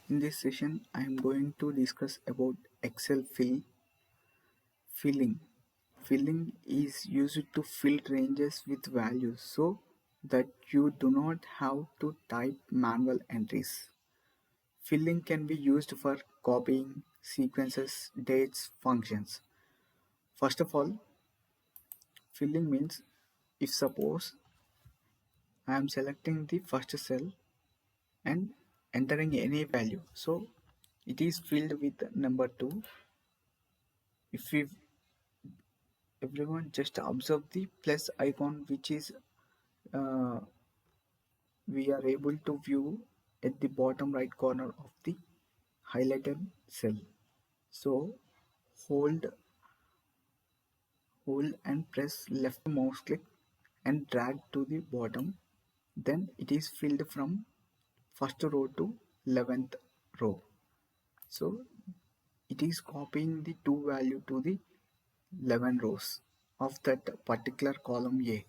In this session, I am going to discuss about Excel filling. Filling is used to fill ranges with values so that you do not have to type manual entries. Filling can be used for copying sequences, dates, functions. First of all, filling means if suppose I am selecting the first cell and entering any value, so it is filled with number 2. If we everyone just observe the plus icon which is uh, we are able to view at the bottom right corner of the highlighted cell. So hold hold and press left mouse click and drag to the bottom, then it is filled from first row to 11th row. So it is copying the two value to the 11 rows of that particular column A.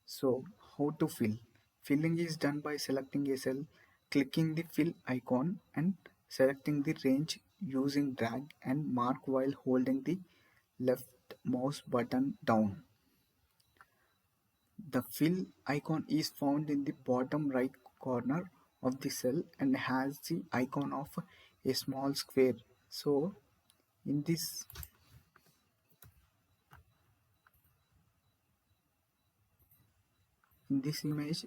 So, how to fill? Filling is done by selecting a cell, clicking the fill icon, and selecting the range using drag and mark while holding the left mouse button down. The fill icon is found in the bottom right corner of the cell and has the icon of a small square. So, in this image,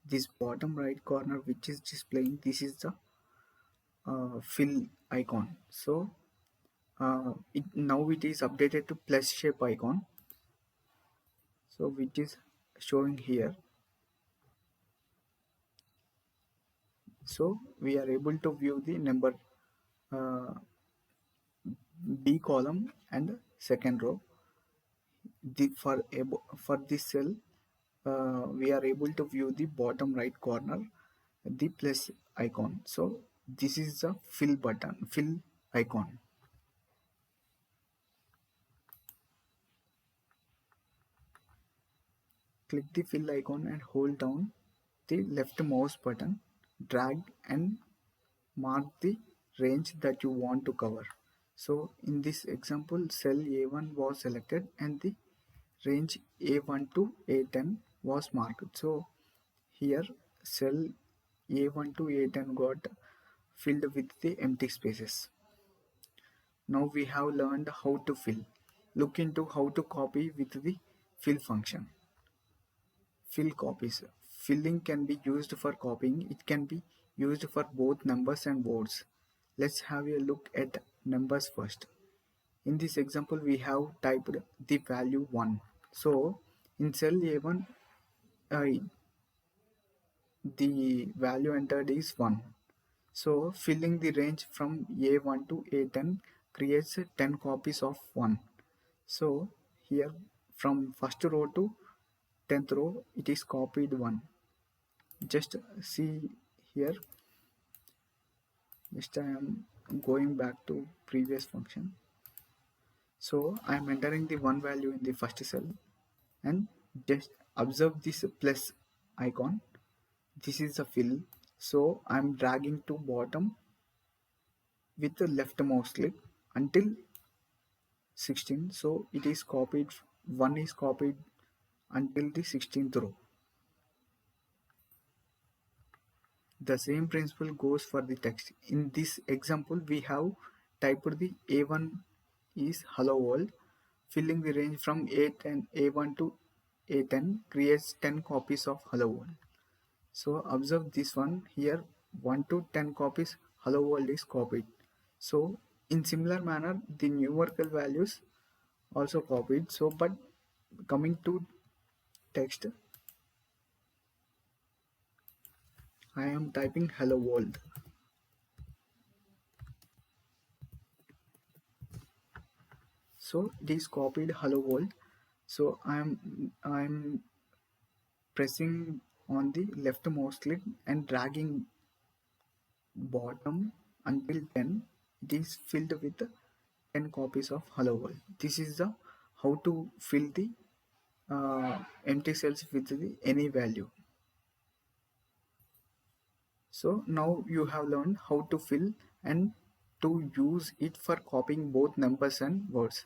this bottom right corner which is displaying, this is the fill icon. So now it is updated to plus shape icon, so which is showing here. So we are able to view the number uh, B column and second row. For this cell, we are able to view the bottom right corner, the plus icon. So this is the fill icon. Click the fill icon and hold down the left mouse button, drag and mark the range that you want to cover. So in this example, cell A1 was selected and the range A1 to A10 was marked. So here cell A1 to A10 got filled with the empty spaces. Now we have learned how to fill. Look into how to copy with the fill function. Fill copies. Filling can be used for copying. It can be used for both numbers and words. Let's have a look at numbers first. In this example, we have typed the value 1. So, in cell A1, uh, the value entered is 1. So, filling the range from A1 to A10 creates 10 copies of 1. So, here from first row to 10th row, it is copied 1. Just see here, just I am going back to previous function. So I am entering the one value in the first cell and just observe this plus icon. This is the fill. So I am dragging to bottom with the left mouse click until 16. So it is copied, 1 is copied until the 16th row. The same principle goes for the text. In this example, we have typed the A1 is hello world, filling the range from A1 to A10 creates 10 copies of hello world. So observe this one here, 1 to 10 copies hello world is copied. So in similar manner, the numerical values also copied. So but coming to text, I am typing hello world. So it is copied hello world. So I'm pressing on the left mouse click and dragging bottom until 10. It is filled with 10 copies of hello world. This is the how to fill the empty cells with the any value. So now you have learned how to fill and to use it for copying both numbers and words.